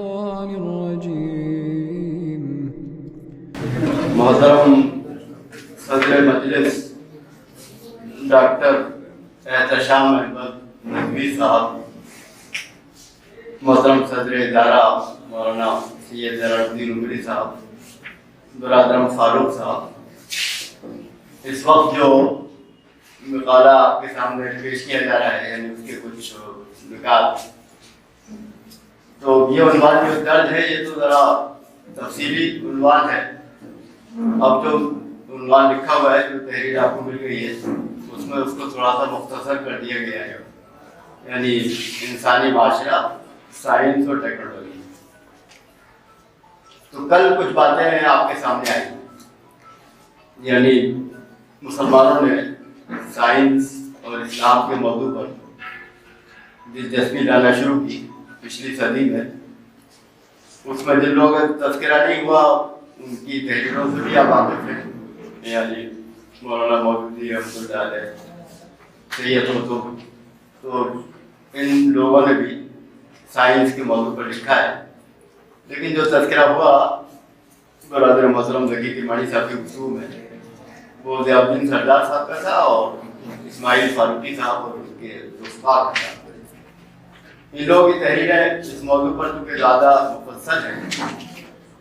الشيطان الرجيم. محترم صدر مجلس ڈاکٹر احتشام احمد نقوی صاحب، محترم صدر ادارہ مولانا سید جلال الدین عمری صاحب، برادرم فاروق صاحب، اس وقت جو مقالہ آپ کے سامنے پیش کیا جا رہا ہے یعنی اس کے کچھ نکات، تو یہ عنوان جو درج ہے یہ تو ذرا تفصیلی عنوان ہے. اب جو عنوان لکھا ہوا ہے جو تحریر آپ کو مل گئی ہے اس میں اس کو تھوڑا سا مختصر کر دیا گیا ہے، یعنی انسانی معاشرہ، سائنس اور ٹیکنالوجی. تو کل کچھ باتیں آپ کے سامنے آئی، یعنی مسلمانوں نے سائنس اور اسلام کے موضوع پر دلچسپی لانا شروع کی پچھلی صدی میں. اس میں جن لوگوں کا تذکرہ نہیں ہوا ان کی تحریروں سے بھی آپ واقف ہیں، یعنی مولانا مودودی رحمۃ اللہ علیہ، سید قطب، تو ان لوگوں نے بھی سائنس کے موضوع پر لکھا ہے. لیکن جو تذکرہ ہوا برادر محترم ذکی کرمانی صاحب کی گفتگو میں وہ ضیاء الدین سردار صاحب کا تھا اور اسماعیل فاروقی صاحب اور ان کے دوستار کا تھا. ان لوگوں کی تحریریں اس موضوع پر چونکہ زیادہ مفصل ہیں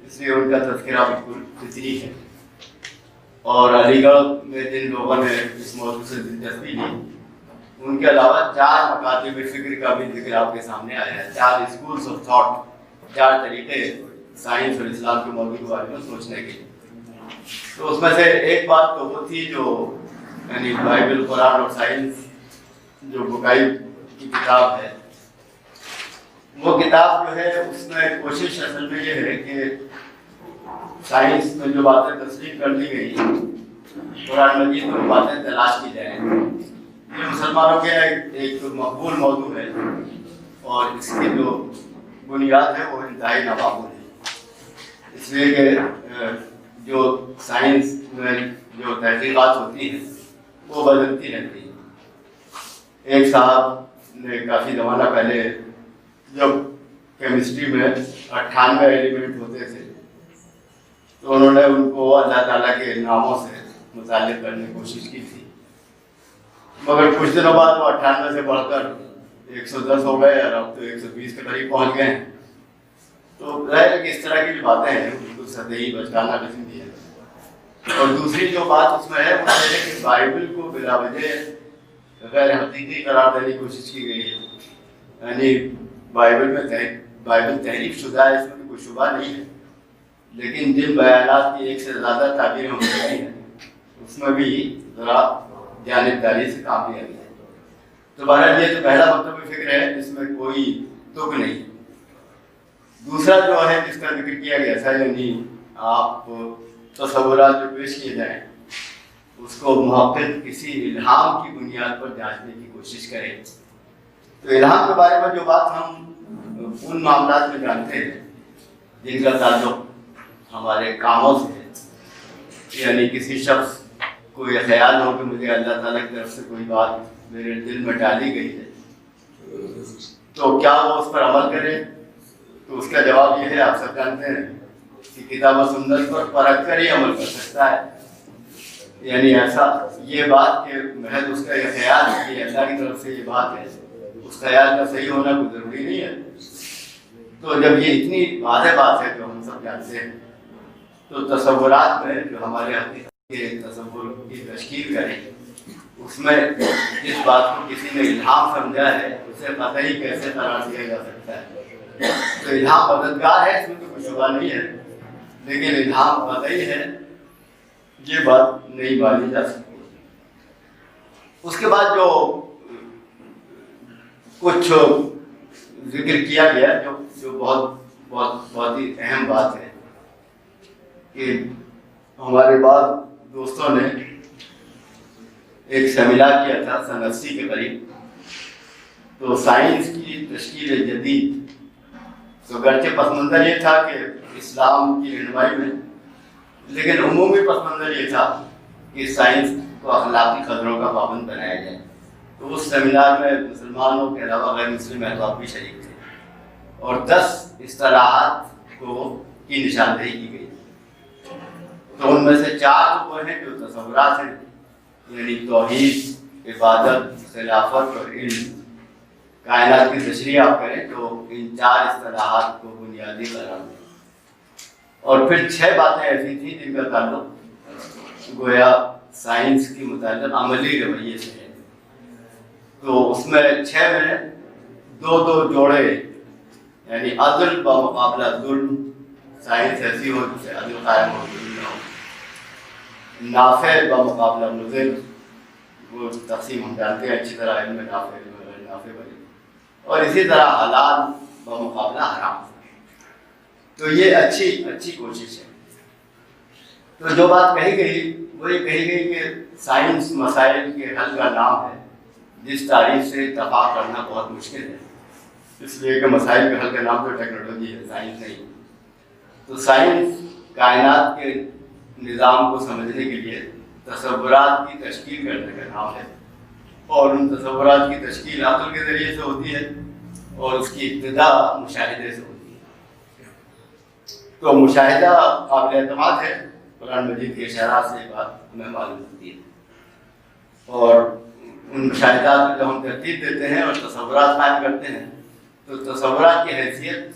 اس لیے ان کا تذکرہ بالکل فطری ہے. اور علی گڑھ میں جن لوگوں نے اس موضوع سے دلچسپی لی ان کے علاوہ 4 مکاتب فکر کا بھی ذکر آپ کے سامنے آیا ہے، 4 اسکولس آف تھاٹ، 4 طریقے سائنس اور اسلام کے موضوع کے بارے میں سوچنے کے. تو اس میں سے ایک بات تو وہ تھی جو یعنی بائبل، قرآن اور سائنس جو بکائی کی کتاب ہے، وہ کتاب جو ہے اس میں کوشش اصل میں یہ ہے کہ سائنس میں جو باتیں تسلیم کر دی گئی قرآن مجید میں وہ باتیں تلاش کی جائیں. یہ مسلمانوں کے ایک مقبول موضوع ہے اور اس کی جو بنیاد ہے وہ انتہائی نامعقول ہے، اس لیے کہ جو سائنس میں جو تحقیقات ہوتی ہیں وہ بدلتی رہتی ہیں. ایک صاحب نے کافی زمانہ پہلے جب کیمسٹری میں 98 ایلیمنٹ ہوتے تھے تو انہوں نے ان کو اللہ تعالیٰ کے ناموں سے متعلق کرنے کی کوشش کی تھی، مگر کچھ دنوں بعد وہ 98 سے بڑھ کر 110 ہو گئے اور اب تو 120 کے قریب پہنچ گئے ہیں. تو ظاہر ہے کہ اس طرح کی جو باتیں ہیں بالکل سطحی بچکانہ قسم کی ہے. اور دوسری جو بات اس میں ہے وہ یہ ہے کہ بائبل کو بلا وجہ غیر حقیقی قرار دینے کی کوشش کی گئی ہے. یعنی بائبل تحریف شدہ ہے، اس میں کوئی شبہ نہیں ہے، لیکن جن بیانات کی ایک سے زیادہ تعبیریں ہو سکتی ہیں اس میں بھی ذرا جانبداری سے کام لیا گیا ہے. تو بہرحال یہ تو پہلا مکتب فکر ہے جس میں کوئی تک نہیں. دوسرا جو ہے جس کا ذکر کیا گیا تھا، یعنی آپ تصورات جو پیش کیے جائیں اس کو محقق کسی الہام کی بنیاد پر جانچنے کی کوشش کریں. تو الہام کے بارے میں جو بات ہم ان معاملات میں جانتے ہیں جن کا تعلق ہمارے کاموں سے ہے، یعنی کسی شخص کو یہ خیال ہو کہ مجھے اللہ تعالیٰ کی طرف سے کوئی بات میرے دل میں ڈالی گئی ہے تو کیا وہ اس پر عمل کرے؟ تو اس کا جواب یہ ہے، آپ سب جانتے ہیں کہ کتاب و سنت پر پرکھ کر ہی عمل کر سکتا ہے. یعنی ایسا یہ بات کہ محض اس کا یہ خیال ہے کہ اللہ کی طرف سے یہ بات ہے، اس خیال کا صحیح ہونا کوئی ضروری نہیں ہے. تو جب یہ اتنی واضح بات ہے جو ہم سب جانتے ہیں تو تصورات میں جو ہمارے حقیقت کے تصور کی تشکیل کریں اس میں جس بات کو کسی نے الہام سمجھا ہے اسے قطعی کیسے قرار دیا جا سکتا ہے؟ تو الہام مددگار ہے، اس میں تو کوئی شبہ نہیں ہے، لیکن الہام قطعی ہے یہ بات نہیں مانی جا سکتی. اس کے بعد جو کچھ ذکر کیا گیا جو بہت ہی اہم بات ہے کہ ہمارے بعض دوستوں نے ایک سیمینار کیا تھا سن 80 کے قریب، تو سائنس کی تشکیل جدید. تو گرچہ پس منظر یہ تھا کہ اسلام کی رہنمائی میں، لیکن عمومی پس منظر یہ تھا کہ سائنس کو اخلاقی قدروں کا پابند بنایا جائے. تو اس سیمینار میں مسلمانوں کے علاوہ غیر مسلم احباب بھی شریک تھے اور 10 اصطلاحات کی نشاندہی کی گئی. تو ان میں سے 4 وہ ہیں جو تصورات ہیں، یعنی توحید، عبادت، خلافت اور علم. کائنات کی تشریح آپ کریں تو ان 4 اصطلاحات کو بنیادی قرار دیں. اور پھر 6 باتیں ایسی تھیں جن کا تعلق گویا سائنس کی متعلق عملی رویے سے ہے. تو اس میں 6 میں 2 جوڑے، یعنی عدل بمقابلہ ظلم، سائنس ایسی ہو جسے عدل قائم ہو، ظلم نہ ہو. نافع بمقابلہ مضر، وہ تقسیم ہم جانتے ہیں اچھی طرح، علم نافع بنے. اور اسی طرح حلال بمقابلہ حرام. تو یہ اچھی کوشش ہے. تو جو بات کہی گئی وہ یہ کہی گئی کہ سائنس مسائل کے حل کا نام ہے جس تعریف سے اتفاق کرنا بہت مشکل ہے، اس لیے کہ مسائل کے حل کا نام تو ٹیکنالوجی ہے، سائنس نہیں. تو سائنس کائنات کے نظام کو سمجھنے کے لیے تصورات کی تشکیل کرنے کا نام ہے، اور ان تصورات کی تشکیل عقل کے ذریعے سے ہوتی ہے اور اس کی ابتدا مشاہدے سے ہوتی ہے. تو مشاہدہ قابل اعتماد ہے، قرآن مجید کے اشارات سے یہ بات ہمیں معلوم ہوتی ہے. اور ان مشاہدات کو جب ہم ترتیب دیتے ہیں اور تصورات قائم کرتے ہیں تو تصورات کی حیثیت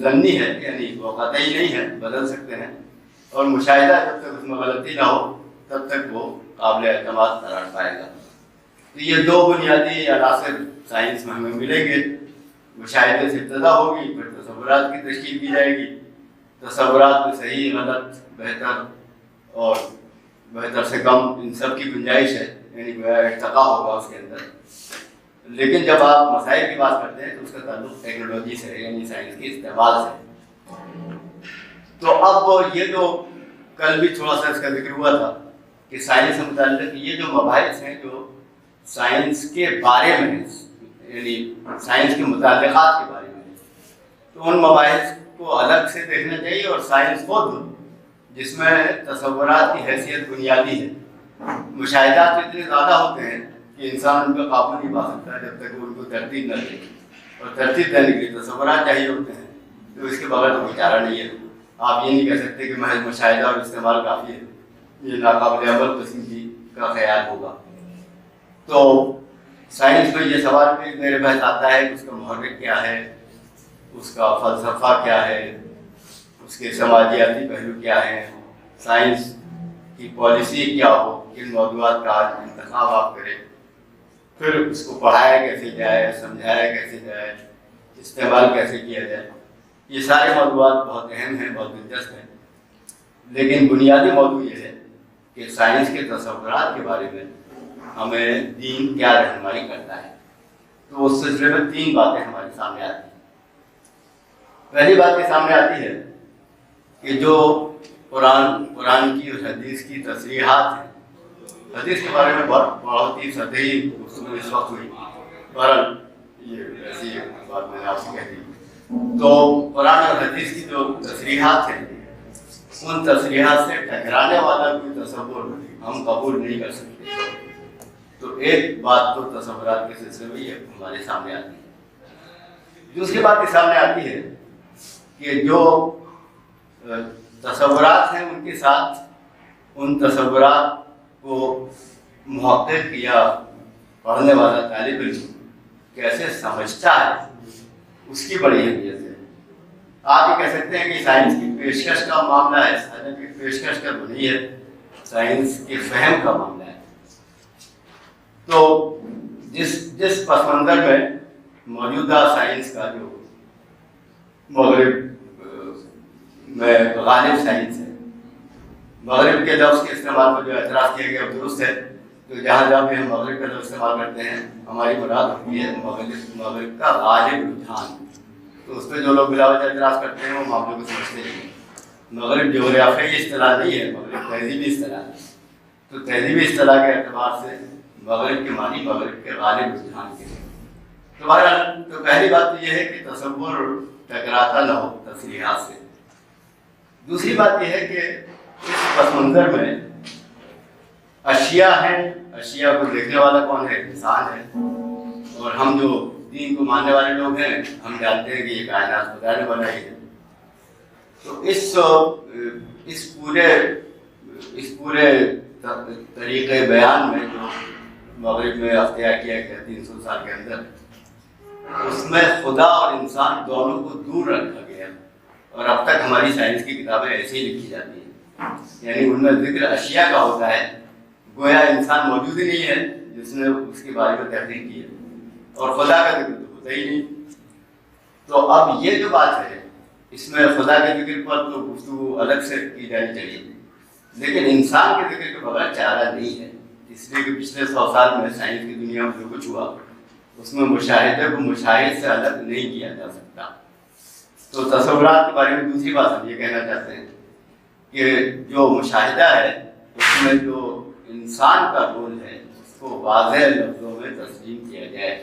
ضمنی ہے، یعنی وہ قطعی نہیں ہے، بدل سکتے ہیں. اور مشاہدہ جب تک اس میں غلطی نہ ہو تب تک وہ قابل اعتماد قرار پائے گا. تو یہ 2 بنیادی عناصر سائنس میں ہمیں ملیں گے. مشاہدے سے ابتدا ہوگی، پھر تصورات کی تشکیل کی جائے گی. تصورات میں صحیح، غلط، بہتر اور بہتر سے کم، ان سب کی گنجائش ہے، یعنی ارتقا ہوگا اس کے اندر. لیکن جب آپ مسائل کی بات کرتے ہیں تو اس کا تعلق ٹیکنالوجی سے ہے، یعنی سائنس کے استعمال سے. تو اب یہ جو کل بھی تھوڑا سا اس کا ذکر ہوا تھا کہ سائنس سے متعلق یہ جو مباحث ہیں جو سائنس کے بارے میں ہیں، یعنی سائنس کے متعلقات کے بارے میں ہیں، تو ان مباحث کو الگ سے دیکھنا چاہیے. اور سائنس خود جس میں تصورات کی حیثیت بنیادی ہے، مشاہدات اتنے زیادہ ہوتے ہیں کہ انسان ان پہ قابو نہیں پا سکتا جب تک وہ ان کو ترتیب نہ دے. اور ترتیب دینے کے لیے تصورات چاہیے ہوتے ہیں، تو اس کے بغیر تو کوئی چارہ نہیں ہے. آپ یہ نہیں کہہ سکتے کہ محض مشاہدہ اور استعمال کافی ہے، یہ ناقابل عمل قسم کا خیال ہوگا. تو سائنس میں یہ سوال بھی میرے بحث آتا ہے کہ اس کا محرک کیا ہے، اس کا فلسفہ کیا ہے، اس کے سماجیاتی پہلو کیا ہیں، سائنس کی پالیسی کیا ہو، کن موضوعات کا انتخاب آپ کریں، پھر اس کو پڑھایا کیسے جائے، سمجھایا کیسے جائے، استعمال کیسے کیا جائے. یہ سارے موضوعات بہت اہم ہیں، بہت دلچسپ ہیں. لیکن بنیادی موضوع یہ ہے کہ سائنس کے تصورات کے بارے میں ہمیں دین کیا رہنمائی کرتا ہے. تو اس سلسلے میں 3 باتیں ہمارے سامنے آتی ہیں. پہلی بات یہ سامنے آتی ہے کہ جو قرآن کی اور حدیث کی تصریحات ہیں، حدیث کے بارے میں بہت ہی سطحی گفتگو اس وقت ہوئی، بہرحال یہ ایسی بات میں نے آپ سے کہہ دی. تو قرآن اور حدیث کی جو تصریحات ہیں، ان تصریحات سے ٹکرانے والا کوئی تصور ہم قبول نہیں کر سکتے. تو ایک بات تو تصورات کے سلسلے میں یہ ہمارے سامنے آتی ہے. دوسری بات یہ سامنے آتی ہے کہ جو تصورات ہیں ان کے ساتھ ان تصورات کو محقق یا پڑھنے والا طالب علم کیسے سمجھتا ہے، اس کی بڑی اہمیت ہے. آپ یہ کہہ سکتے ہیں کہ سائنس کی پیشکش کا معاملہ ہے، سائنس کی پیشکش کا نہیں ہے، سائنس کے فہم کا معاملہ ہے. تو جس پس منظر میں موجودہ سائنس کا جو مغرب میں غالب سائنس ہے، مغرب کے لفظ کے استعمال پر جو اعتراض کیا گیا وہ درست ہے. تو جہاں جہاں بھی ہم مغرب کا لفظ استعمال کرتے ہیں ہماری مراد ہوتی ہے مغرب کا غالب رجحان. تو اس پہ جو لوگ بلا وجہ اعتراض کرتے ہیں وہ معاملے کو سمجھتے نہیں. مغرب جغرافیائی اصطلاح نہیں ہے، مغرب تہذیبی اصطلاح ہے. تو تہذیبی اصطلاح کے اعتبار سے مغرب کے معنی مغرب کے غالب رجحان کے ہیں. تو پہلی بات تو یہ ہے کہ تصور ٹکراتا نہ ہو تصریحات سے. دوسری بات یہ ہے کہ اس پس منظر میں اشیاء ہیں، اشیاء کو دیکھنے والا کون ہے؟ انسان ہے. اور ہم جو دین کو ماننے والے لوگ ہیں، ہم جانتے ہیں کہ یہ کائنات خدا نے بنائی ہے. تو اس پورے طریقے بیان میں جو مغرب میں اختیار کیا گیا 300 سال کے اندر، اس میں خدا اور انسان دونوں کو دور رکھا گیا. اور اب تک ہماری سائنس کی کتابیں ایسے ہی لکھی جاتی ہیں، یعنی ان میں ذکر اشیاء کا ہوتا ہے، گویا انسان موجود ہی نہیں ہے جس نے اس کے بارے میں تحقیق کی ہے، اور خدا کا ذکر تو ہوتا ہی نہیں. تو اب یہ جو بات ہے، اس میں خدا کے ذکر پر تو گفتگو الگ سے کی جانی چاہیے، لیکن انسان کے ذکر کے بغیر چارہ نہیں ہے. اس لیے کہ پچھلے 100 سال میں سائنس کی دنیا میں جو کچھ ہوا، اس میں مشاہدے کو مشاہد سے الگ نہیں کیا جا سکتا. تو تصورات کے بارے میں دوسری بات ہم یہ کہنا چاہتے ہیں کہ جو مشاہدہ ہے، اس میں جو انسان کا رول ہے، اس کو واضح لفظوں میں تسلیم کیا جائے،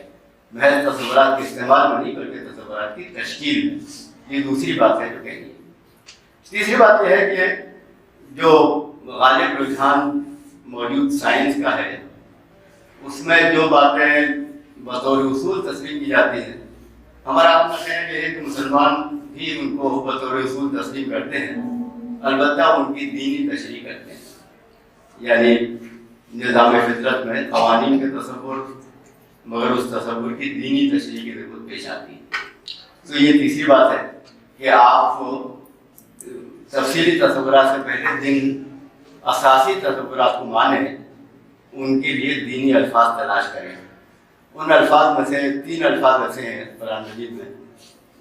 محض تصورات کے استعمال میں نہیں بلکہ تصورات کی تشکیل میں. یہ دوسری بات ہے جو کہنی ہے. تیسری بات یہ ہے کہ جو غالب رجحان موجود سائنس کا ہے، اس میں جو باتیں بطور اصول تسلیم کی جاتی ہیں، ہمارا اپنا خیال یہ ہے کہ مسلمان بھی ان کو بطور اصول تسلیم کرتے ہیں، البتہ ان کی دینی تشریح کرتے ہیں. یعنی نظام فطرت میں قوانین کے تصور، مگر اس تصور کی دینی تشریح کی ضرورت پیش آتی ہے. تو یہ تیسری بات ہے کہ آپ تفصیلی تصورات سے پہلے جن اساسی تصورات کو مانیں، ان کے لیے دینی الفاظ تلاش کریں. ان الفاظ میں سے 3 الفاظ ایسے ہیں قرآن مجید میں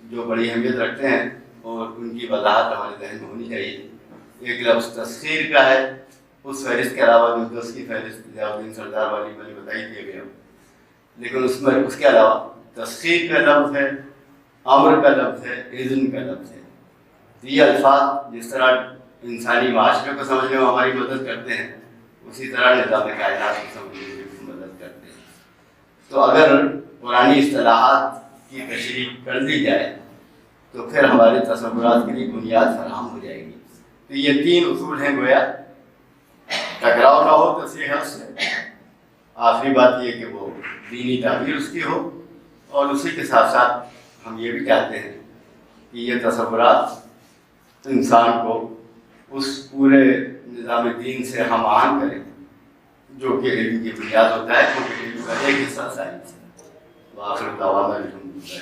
جو بڑی اہمیت رکھتے ہیں اور ان کی وضاحت ہمارے ذہن میں ہونی چاہیے. ایک لفظ تسخیر کا ہے، اس فہرست کے علاوہ جو 10 کی فہرست ضیاءالدین سردار والی میں نے بتائی تھی ابھی، لیکن اس میں اس کے علاوہ تسخیر کا لفظ ہے، امر کا لفظ ہے، اذن کا لفظ ہے. یہ الفاظ جس طرح انسانی معاشرے کو سمجھنے میں ہماری مدد کرتے ہیں، اسی طرح نظام کائنات کو سمجھنے میں بھی مدد کرتے ہیں. تو اگر قرآنی اصطلاحات کی تشریح کر دی جائے تو پھر ہمارے تصورات کے لیے بنیاد فراہم ہو جائے گی. تو یہ 3 اصول ہیں، گویا ٹکراؤ نہ ہو تصریح سے. آخری بات یہ کہ وہ دینی تعبیر اس کی ہو، اور اسی کے ساتھ ساتھ ہم یہ بھی چاہتے ہیں کہ یہ تصورات انسان کو اس پورے نظام دین سے ہم آہنگ کریں جو کہ علم کی بنیاد ہوتا ہے، کیونکہ علم کا ایک حصہ سائنس ہے. وآخر دعوانا الحمدللہ.